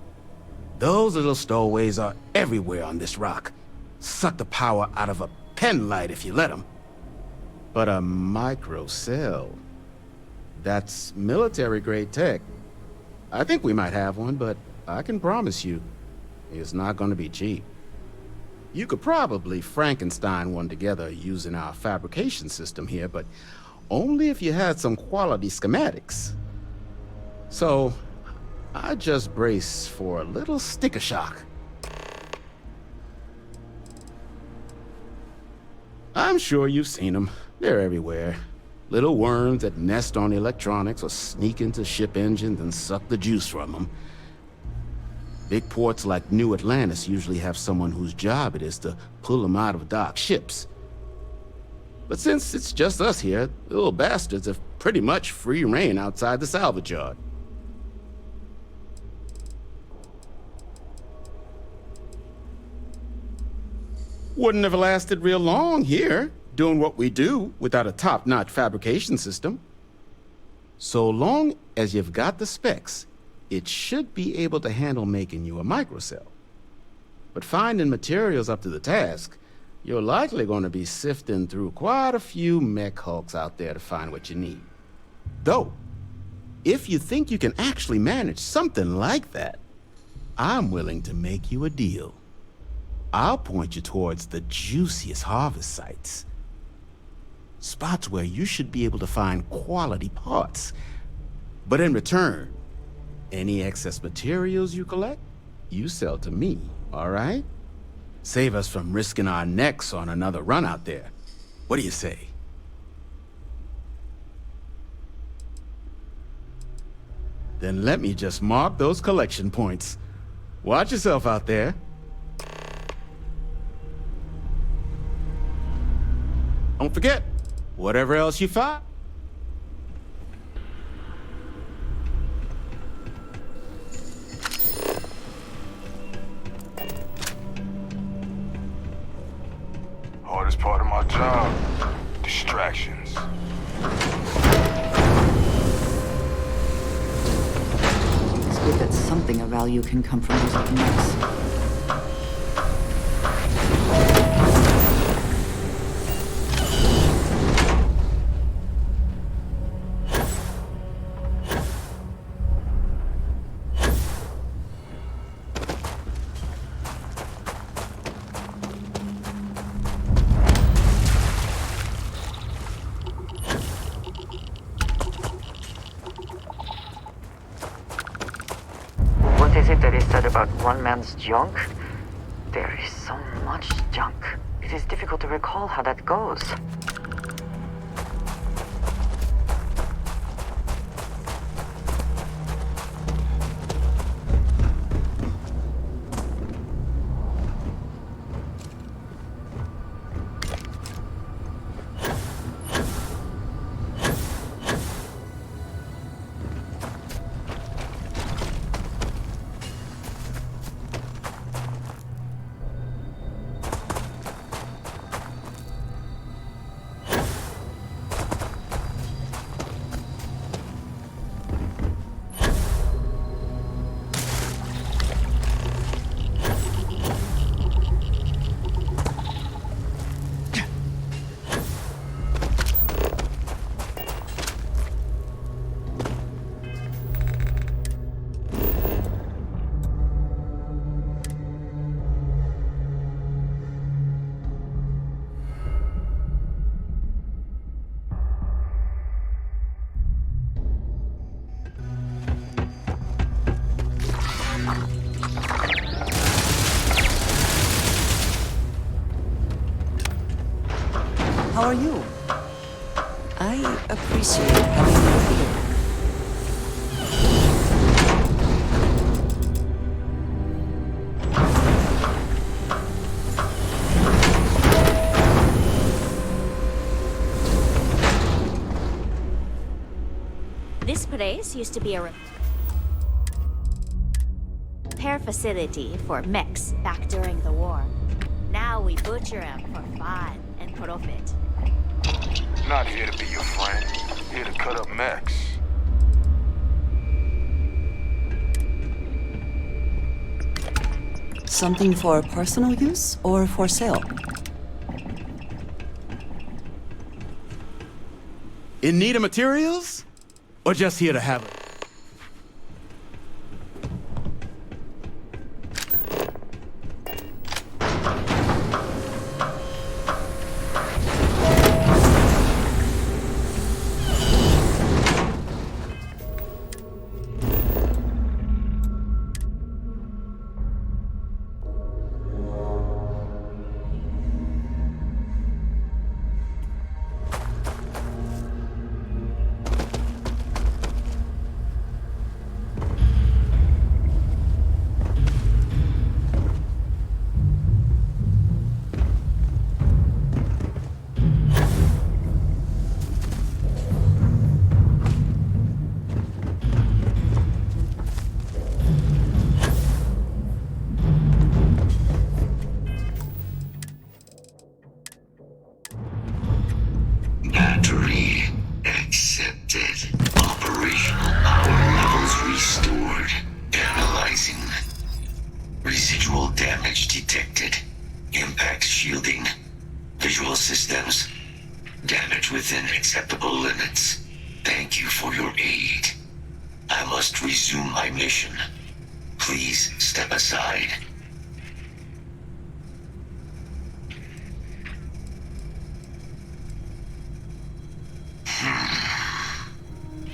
Those little stowaways are everywhere on this rock. Suck the power out of a pen light if you let them. But a microcell. That's military-grade tech. I think we might have one, but I can promise you, it's not going to be cheap. You could probably Frankenstein one together using our fabrication system here, but only if you had some quality schematics. So, I just brace for a little sticker shock. I'm sure you've seen them. They're everywhere. Little worms that nest on electronics or sneak into ship engines and suck the juice from them. Big ports like New Atlantis usually have someone whose job it is to pull them out of docked ships. But since it's just us here, the little bastards have pretty much free reign outside the salvage yard. Wouldn't have lasted real long here, doing what we do without a top-notch fabrication system. So long as you've got the specs, it should be able to handle making you a microcell. But finding materials up to the task, you're likely going to be sifting through quite a few mech hulks out there to find what you need. Though, if you think you can actually manage something like that, I'm willing to make you a deal. I'll point you towards the juiciest harvest sites. Spots where you should be able to find quality parts. But in return, any excess materials you collect, you sell to me, all right? Save us from risking our necks on another run out there. What do you say? Then let me just mark those collection points. Watch yourself out there. Don't forget, whatever else you find. Hardest part of my job, distractions. It's good that something of value can come from those mechs. What is it that is said about one man's junk? There is so much junk. It is difficult to recall how that goes. How are you? I appreciate having you here. This place used to be a repair facility for mechs back during the war. Now we butcher them for fun and profit. Not here to be your friend. Here to cut up mechs. Something for personal use or for sale? In need of materials? Or just here to have it?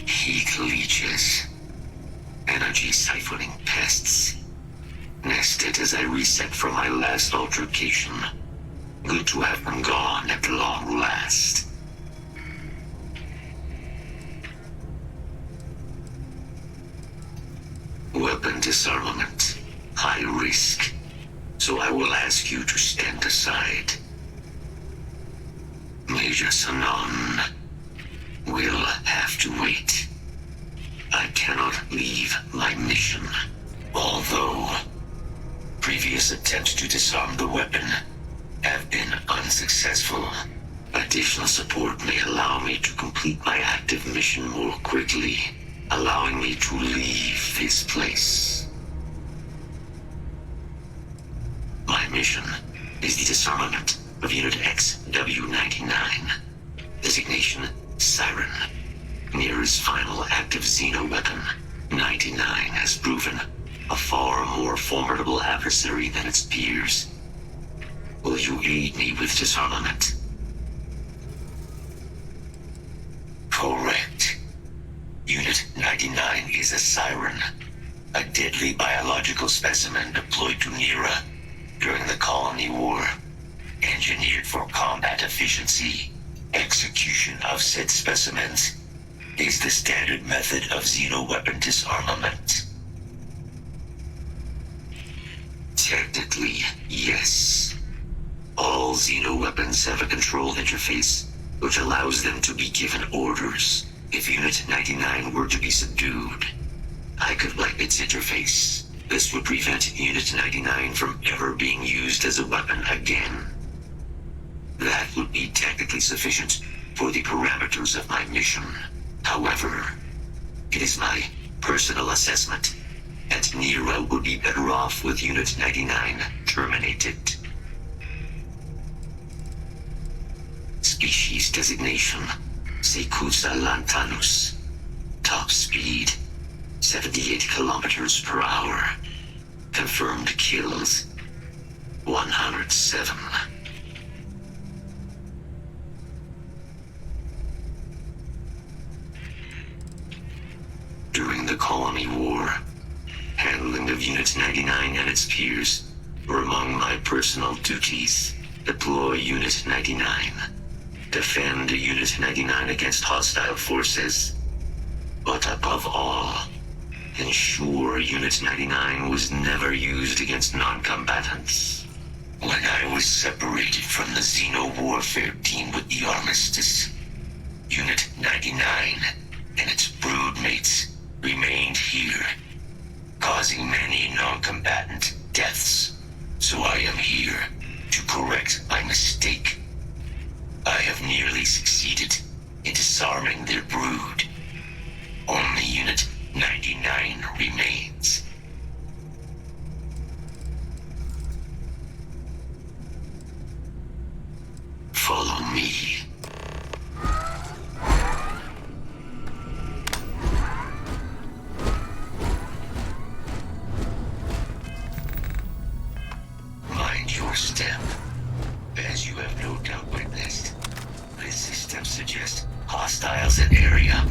Heat leeches. Energy siphoning pests. Nested as I reset from my last altercation. Good to have them gone at long last. Weapon disarmament. High risk. So I will ask you to stand aside. Major Sanon will have to wait. I cannot leave my mission. Although previous attempts to disarm the weapon have been unsuccessful, additional support may allow me to complete my active mission more quickly, allowing me to leave this place. My mission is the disarmament of Unit XW-99. Designation Siren. Nearest final active Xeno weapon. 99 has proven a far more formidable adversary than its peers. Will you aid me with disarmament? Correct. Unit 99 is a Siren, a deadly biological specimen deployed to Nera during the Colony War. Engineered for combat efficiency, execution of said specimens is the standard method of Xeno weapon disarmament. Technically, yes. All Xeno weapons have a control interface, which allows them to be given orders. If Unit 99 were to be subdued, I could wipe its interface. This would prevent Unit 99 from ever being used as a weapon again. That would be technically sufficient for the parameters of my mission. However, it is my personal assessment that Nero would be better off with Unit 99 terminated. Species designation, Secusa lantanus. Top speed, 78 kilometers per hour. Confirmed kills, 107. During the Colony War, handling of Unit 99 and its peers were among my personal duties. Deploy Unit 99. Defend Unit 99 against hostile forces. But above all, ensure Unit 99 was never used against non-combatants. When I was separated from the Xeno warfare team with the Armistice, Unit 99 and its brood shipmates remained here, causing many non-combatant deaths. So I am here to correct my mistake. I have nearly succeeded in disarming their brood. Only Unit 99 remains. Follow me. Mind your step. As you have no doubt witnessed, this system suggests hostiles in area.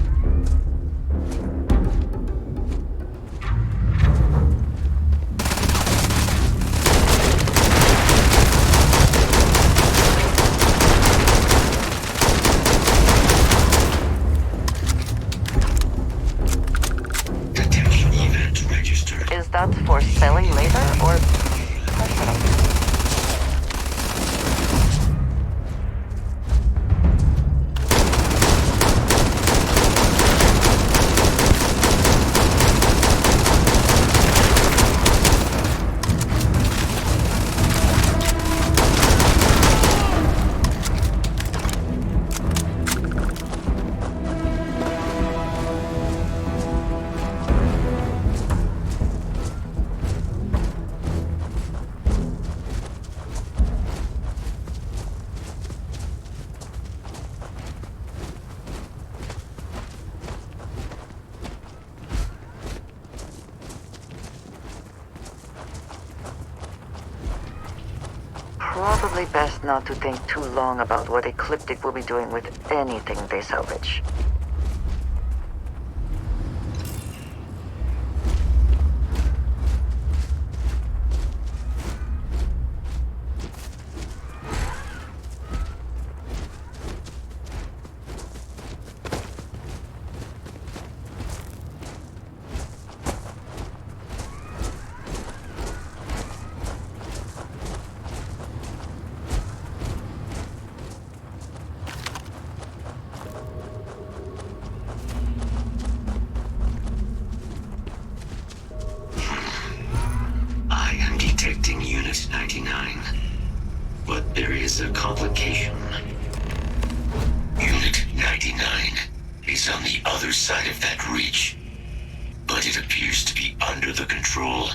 Detection event registered. Is that for selling later or personal? Probably best not to think too long about what Ecliptic will be doing with anything they salvage. I am detecting Unit 99, but there is a complication. Unit 99 is on the other side of that ridge, but it appears to be under the control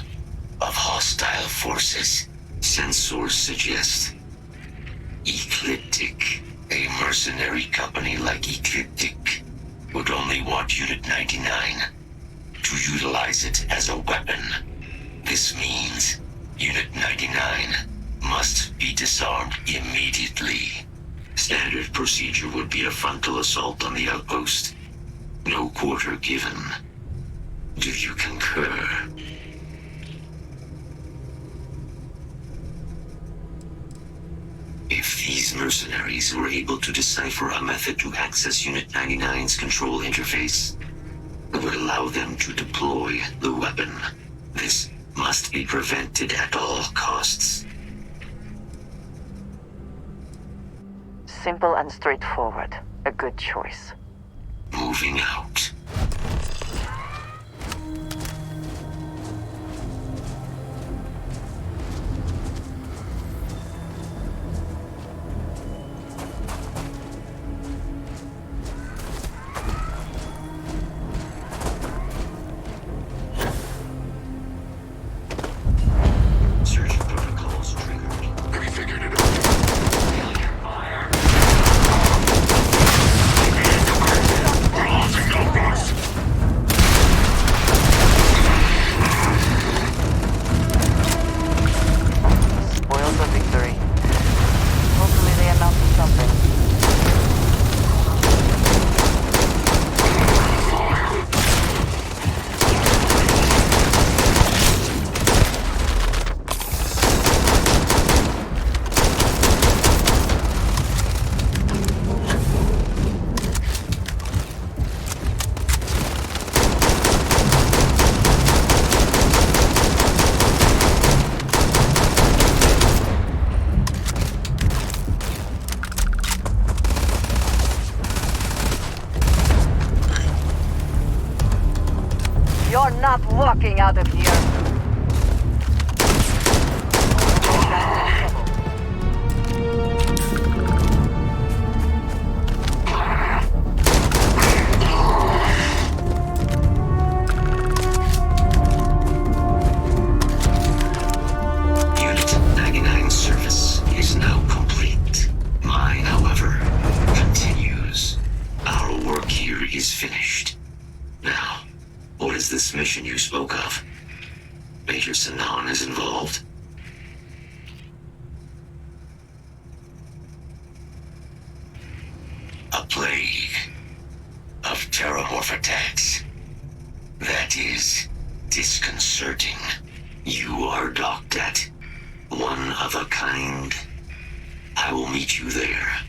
of hostile forces. Sensors suggest Ecliptic, a mercenary company like Ecliptic, would only want Unit 99 to utilize it as a weapon. This means Unit 99 must be disarmed immediately. Standard procedure would be a frontal assault on the outpost. No quarter given. Do you concur? If these mercenaries were able to decipher a method to access Unit 99's control interface, it would allow them to deploy the weapon. This must be prevented at all costs. Simple and straightforward. A good choice. Moving out. Search protocols triggered. Have you figured it out? Failure fire. We're losing the are not walking out of here. Unit 99 service is now complete. Mine, however, continues. Our work here is finished. Now, what is this mission you spoke of? Major Sinan is involved? A plague of terramorph attacks. That is disconcerting. You are docked at one of a kind. I will meet you there.